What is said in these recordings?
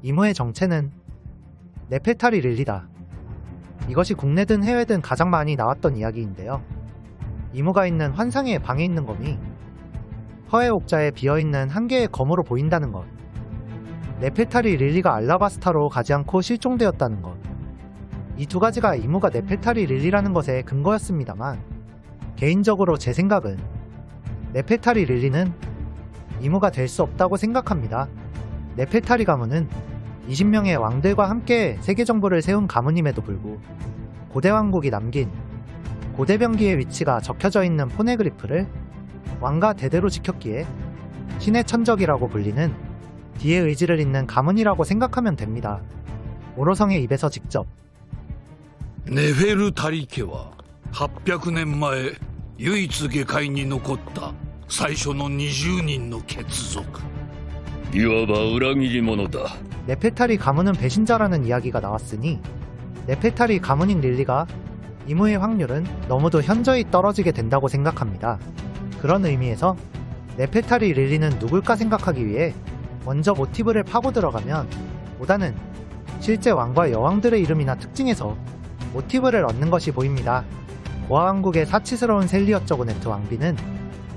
이무의 정체는 네페탈이 릴리다. 이것이 국내든 해외든 가장 많이 나왔던 이야기인데요. 이무가 있는 환상의 방에 있는 검이 허의 옥자에 비어있는 한 개의 검으로 보인다는 것. 네페탈이 릴리가 알라바스타로 가지 않고 실종되었다는 것. 이 두 가지가 이무가 네페탈이 릴리라는 것의 근거였습니다만, 개인적으로 제 생각은 네페탈이 릴리는 이무가 될 수 없다고 생각합니다. 네페탈이 가문은 20명의 왕들과 함께 세계 정부를 세운 가문임에도 불구 고대 왕국이 남긴 고대병기의 위치가 적혀져 있는 포네그리프를 왕가 대대로 지켰기에 신의 천적이라고 불리는 디의 의지를 잇는 가문이라고 생각하면 됩니다. 오로성의 입에서 직접 ネフェルタリ家は800年前唯一下界に残った最初の20人の血族。いわば裏切り者だ。 네페탈이 가문은 배신자라는 이야기가 나왔으니 네페탈이 가문인 릴리가 이무의 확률은 너무도 현저히 떨어지게 된다고 생각합니다. 그런 의미에서 네페탈이 릴리는 누굴까 생각하기 위해 먼저 모티브를 파고 들어가면 보다는 실제 왕과 여왕들의 이름이나 특징에서 모티브를 얻는 것이 보입니다. 고아왕국의 사치스러운 셀리어쩌고네트 왕비는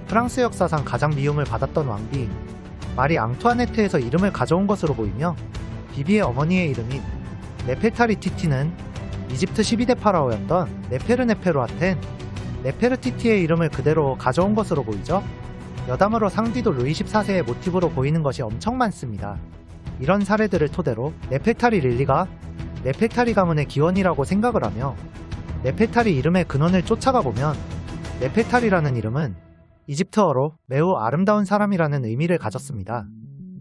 프랑스 역사상 가장 미움을 받았던 왕비인 마리 앙투아네트에서 이름을 가져온 것으로 보이며, 비비의 어머니의 이름인 네페타리티티는 이집트 12대 파라오였던 네페르네페루아텐 네페르티티의 이름을 그대로 가져온 것으로 보이죠. 여담으로 상디도 루이 14세의 모티브로 보이는 것이 엄청 많습니다. 이런 사례들을 토대로 네페탈이 릴리가 네페탈이 가문의 기원이라고 생각을 하며 네페탈이 이름의 근원을 쫓아가 보면 네페탈이라는 이름은 이집트어로 매우 아름다운 사람이라는 의미를 가졌습니다.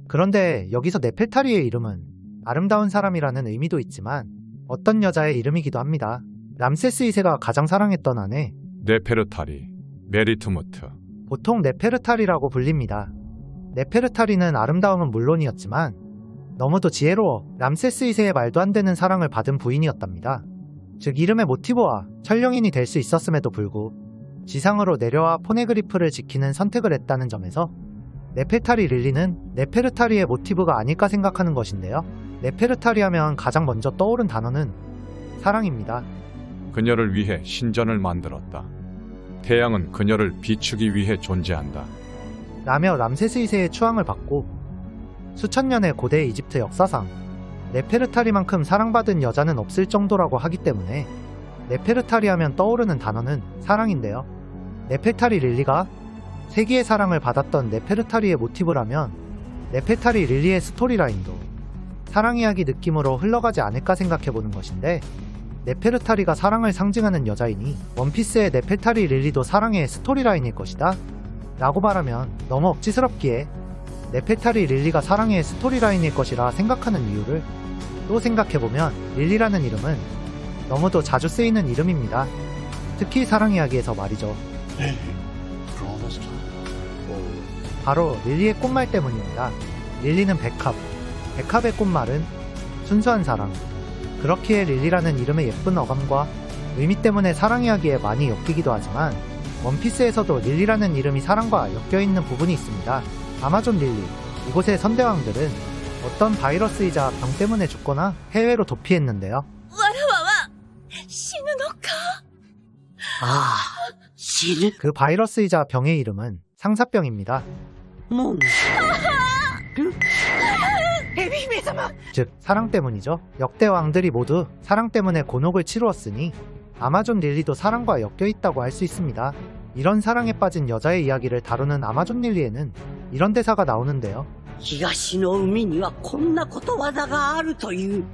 그런데 여기서 네페탈이의 이름은 아름다운 사람이라는 의미도 있지만 어떤 여자의 이름이기도 합니다. 람세스 2세가 가장 사랑했던 아내 네페르타리, 메리투무트. 보통 네페르타리라고 불립니다. 네페르타리는 아름다움은 물론이었지만 너무도 지혜로워 람세스 2세의 말도 안 되는 사랑을 받은 부인이었답니다. 즉 이름의 모티브와 천령인이 될 수 있었음에도 불구 지상으로 내려와 포네그리프를 지키는 선택을 했다는 점에서 네페탈이 릴리는 네페르타리의 모티브가 아닐까 생각하는 것인데요. 네페르타리 하면 가장 먼저 떠오른 단어는 사랑입니다. 그녀를 위해 신전을 만들었다. 태양은 그녀를 비추기 위해 존재한다. 라며 람세스 2세의 추앙을 받고 수천 년의 고대 이집트 역사상 네페르타리만큼 사랑받은 여자는 없을 정도라고 하기 때문에 네페르타리 하면 떠오르는 단어는 사랑인데요. 네페탈이 릴리가 세기의 사랑을 받았던 네페르타리의 모티브라면 네페탈이 릴리의 스토리라인도 사랑 이야기 느낌으로 흘러가지 않을까 생각해보는 것인데, 네페르타리가 사랑을 상징하는 여자이니 원피스의 네페탈이 릴리도 사랑의 스토리라인일 것이다 라고 말하면 너무 억지스럽기에 네페탈이 릴리가 사랑의 스토리라인일 것이라 생각하는 이유를 또 생각해보면 릴리라는 이름은 너무도 자주 쓰이는 이름입니다. 특히 사랑 이야기에서 말이죠. 바로 릴리의 꽃말 때문입니다. 릴리는 백합, 백합의 꽃말은 순수한 사랑. 그렇기에 릴리라는 이름의 예쁜 어감과 의미 때문에 사랑 이야기에 많이 엮이기도 하지만 원피스에서도 릴리라는 이름이 사랑과 엮여있는 부분이 있습니다. 아마존 릴리, 이곳의 선대왕들은 어떤 바이러스이자 병 때문에 죽거나 해외로 도피했는데요. わらわは死ぬのか。死ぬ。 그 바이러스이자 병의 이름은 상사병입니다. もう。エビ姫様。 즉 사랑 때문이죠. 역대 왕들이 모두 사랑 때문에 곤혹을 치루었으니 아마존 릴리도 사랑과 엮여있다고 할 수 있습니다. 이런 사랑에 빠진 여자의 이야기를 다루는 아마존 릴리에는 이런 대사가 나오는데요. 東の海にはこんなことわざがあるという。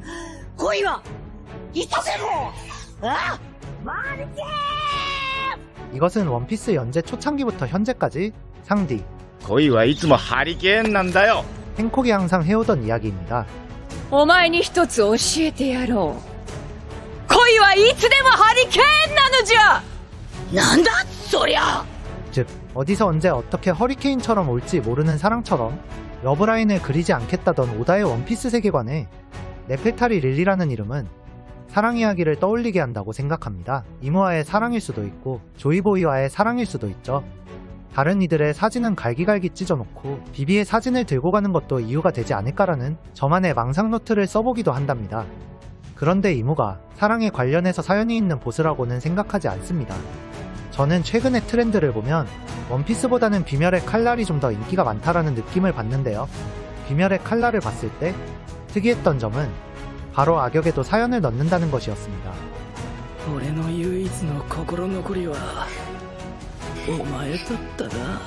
恋はいたせろ。あ、マルチ。 이것은 원피스 연재 초창기부터 현재까지 상디, 恋はいつもハリケーンなんだよ。 행콕이 항상 해오던 이야기입니다. お前に一つ教えてやろう。恋はいつでもハリケーンなのじゃ。なんだそりゃ。 즉 어디서 언제 어떻게 허리케인처럼 올지 모르는 사랑처럼 러브라인을 그리지 않겠다던 오다의 원피스 세계관에 네페탈이 릴리라는 이름은 사랑 이야기를 떠올리게 한다고 생각합니다. 이모와의 사랑일 수도 있고 조이보이와의 사랑일 수도 있죠. 다른 이들의 사진은 갈기갈기 찢어놓고 비비의 사진을 들고 가는 것도 이유가 되지 않을까라는 저만의 망상 노트를 써보기도 한답니다. 그런데 이모가 사랑에 관련해서 사연이 있는 보스라고는 생각하지 않습니다. 저는 최근의 트렌드를 보면 원피스보다는 귀멸의 칼날이 좀 더 인기가 많다라는 느낌을 받는데요. 귀멸의 칼날을 봤을 때 특이했던 점은 바로 악역에도 사연을 넣는다는 것이었습니다. 俺の唯一の心残りはお前だったな。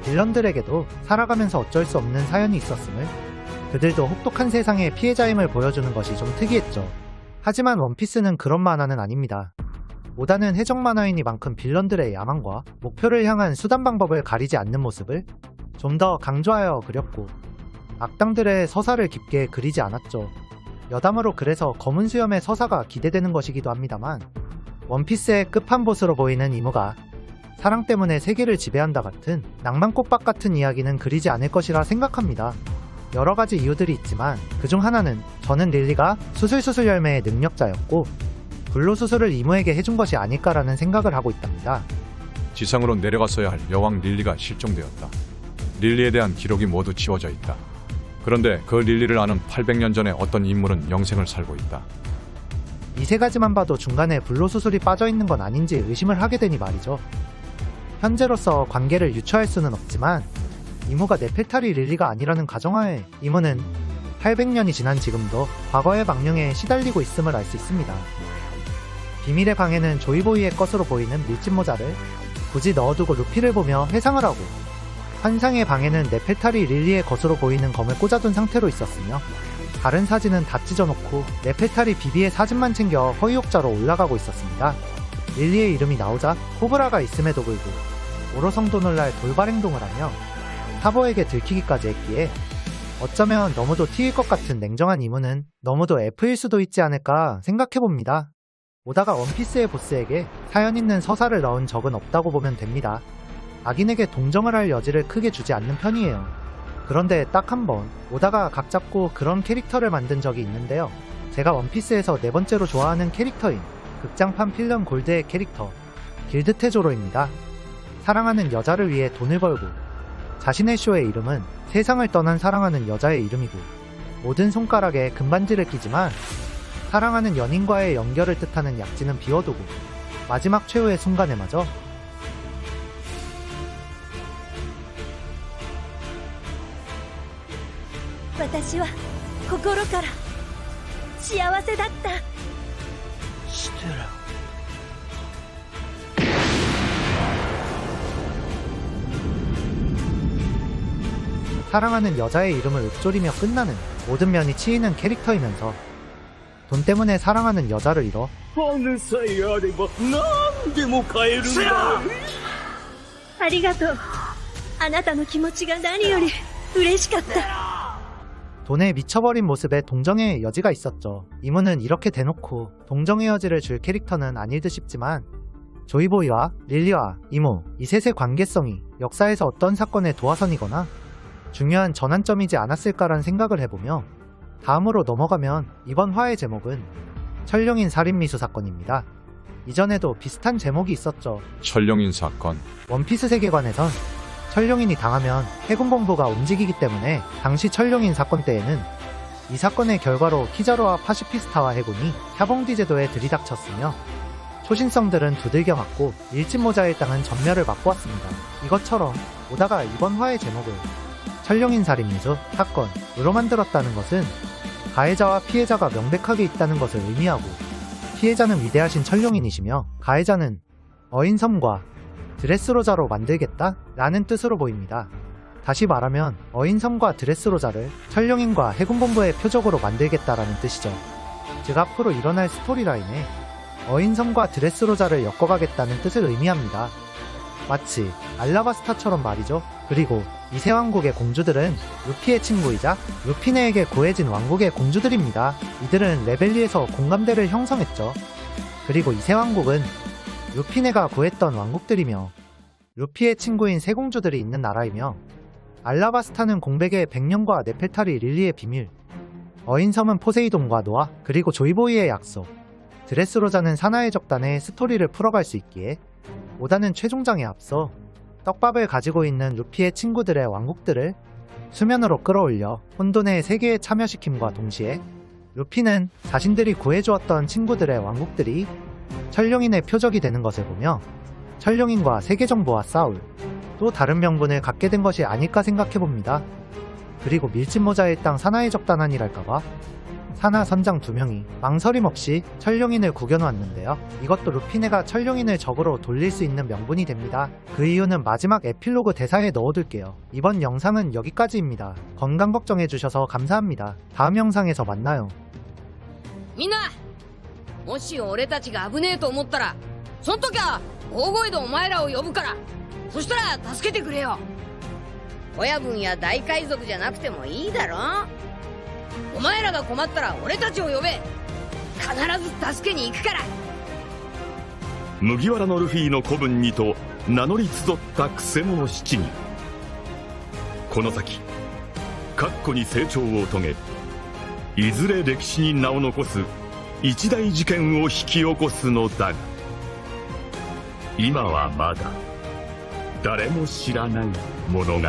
빌런들에게도 살아가면서 어쩔 수 없는 사연이 있었음을, 그들도 혹독한 세상의 피해자임을 보여주는 것이 좀 특이했죠. 하지만 원피스는 그런 만화는 아닙니다. 오다는 해적 만화이니만큼 빌런들의 야망과 목표를 향한 수단 방법을 가리지 않는 모습을 좀 더 강조하여 그렸고, 악당들의 서사를 깊게 그리지 않았죠. 여담으로 그래서 검은 수염의 서사가 기대되는 것이기도 합니다만, 원피스의 끝판보스로 보이는 이무가 사랑 때문에 세계를 지배한다 같은 낭만꽃밭 같은 이야기는 그리지 않을 것이라 생각합니다. 여러 가지 이유들이 있지만 그중 하나는 저는 릴리가 수술수술 열매의 능력자였고 불로수술을 이모에게 해준 것이 아닐까라는 생각을 하고 있답니다. 지상으로 내려갔어야 할 여왕 릴리가 실종되었다. 릴리에 대한 기록이 모두 지워져 있다. 그런데 그 릴리를 아는 800년 전의 어떤 인물은 영생을 살고 있다. 이 세 가지만 봐도 중간에 불로수술이 빠져있는 건 아닌지 의심을 하게 되니 말이죠. 현재로서 관계를 유추할 수는 없지만 이모가 네펠타리 릴리가 아니라는 가정하에 이모는 800년이 지난 지금도 과거의 망령에 시달리고 있음을 알 수 있습니다. 비밀의 방에는 조이보이의 것으로 보이는 밀짚 모자를 굳이 넣어두고 루피를 보며 회상을 하고, 환상의 방에는 네펠타리 릴리의 것으로 보이는 검을 꽂아둔 상태로 있었으며, 다른 사진은 다 찢어놓고 네펠타리 비비의 사진만 챙겨 허위옥자로 올라가고 있었습니다. 릴리의 이름이 나오자 코브라가 있음에도 불구하고 오로성도 놀랄 돌발 행동을 하며 사보에게 들키기까지 했기에 어쩌면 너무도 T일 것 같은 냉정한 이모는 너무도 F일 수도 있지 않을까 생각해봅니다. 오다가 원피스의 보스에게 사연 있는 서사를 넣은 적은 없다고 보면 됩니다. 악인에게 동정을 할 여지를 크게 주지 않는 편이에요. 그런데 딱 한 번 오다가 각 잡고 그런 캐릭터를 만든 적이 있는데요. 제가 원피스에서 네 번째로 좋아하는 캐릭터인 극장판 필름 골드의 캐릭터 길드 테조로입니다. 사랑하는 여자를 위해 돈을 벌고, 자신의 쇼의 이름은 세상을 떠난 사랑하는 여자의 이름이고, 모든 손가락에 금반지를 끼지만 사랑하는 연인과의 연결을 뜻하는 약지는 비워두고 마지막 최후의 순간에 마저私は心から幸せだった 사랑하는 여자의 이름을 읊조리며 끝나는 모든 면이 치이는 캐릭터이면서 돈 때문에 사랑하는 여자를 잃어 金さえあれば何でも買えるんだ。ありがとう。あなたの気持ちが何より嬉しかった。 돈에 미쳐버린 모습에 동정의 여지가 있었죠. 이모는 이렇게 대놓고 동정의 여지를 줄 캐릭터는 아닐 듯 싶지만, 조이보이와 릴리와 이모, 이 셋의 관계성이 역사에서 어떤 사건의 도화선이거나 중요한 전환점이지 않았을까란 생각을 해보며, 다음으로 넘어가면 이번 화의 제목은 철룡인 살인미수 사건입니다. 이전에도 비슷한 제목이 있었죠. 철룡인 사건. 원피스 세계관에선 철룡인이 당하면 해군본부가 움직이기 때문에 당시 철룡인 사건 때에는 이 사건의 결과로 키자로와 파시피스타와 해군이 샤봉디 제도에 들이닥쳤으며, 초신성들은 두들겨 맞고 일진모자의 땅은 전멸을 맞고 왔습니다. 이것처럼 오다가 이번 화의 제목을 철룡인 살인미수 사건으로 만들었다는 것은 가해자와 피해자가 명백하게 있다는 것을 의미하고, 피해자는 위대하신 철룡인이시며 가해자는 어인섬과 드레스로자로 만들겠다? 라는 뜻으로 보입니다. 다시 말하면 어인섬과 드레스로자를 철룡인과 해군본부의 표적으로 만들겠다라는 뜻이죠. 즉 앞으로 일어날 스토리라인에 어인섬과 드레스로자를 엮어가겠다는 뜻을 의미합니다. 마치 알라바스타처럼 말이죠. 그리고 이세 왕국의 공주들은 루피의 친구이자 루피네에게 구해진 왕국의 공주들입니다. 이들은 레벨리에서 공감대를 형성했죠. 그리고 이세 왕국은 루피네가 구했던 왕국들이며 루피의 친구인 세 공주들이 있는 나라이며, 알라바스타는 공백의 백령과 네펠타리 릴리의 비밀, 어인섬은 포세이돈과 노아, 그리고 조이보이의 약속, 드레스로자는 사나의 적단의 스토리를 풀어갈 수 있기에 오다는 최종장에 앞서 떡밥을 가지고 있는 루피의 친구들의 왕국들을 수면으로 끌어올려 혼돈의 세계에 참여시킴과 동시에 루피는 자신들이 구해주었던 친구들의 왕국들이 천룡인의 표적이 되는 것을 보며 천룡인과 세계정부와 싸울 또 다른 명분을 갖게 된 것이 아닐까 생각해봅니다. 그리고 밀짚모자 일당 사나이 적단한이랄까봐 사나 선장 2명이 망설임 없이 천룡인을 구겨놓았는데요. 이것도 루피네가 천룡인을 적으로 돌릴 수 있는 명분이 됩니다. 그 이유는 마지막 에필로그 대사에 넣어둘게요. 이번 영상은 여기까지입니다. 건강 걱정해주셔서 감사합니다. 다음 영상에서 만나요. みんなもし俺たちが危ねえと思ったらその時は大声でお前らを呼ぶからそしたら助けてくれよ親分や大海賊じゃなくてもいいだろお前らが困ったら俺たちを呼べ必ず助けに行くから麦わらのルフィの子分にと名乗り集ったくせ者7人この先確固に成長を遂げいずれ歴史に名を残す一大事件を引き起こすのだが今はまだ誰も知らない物語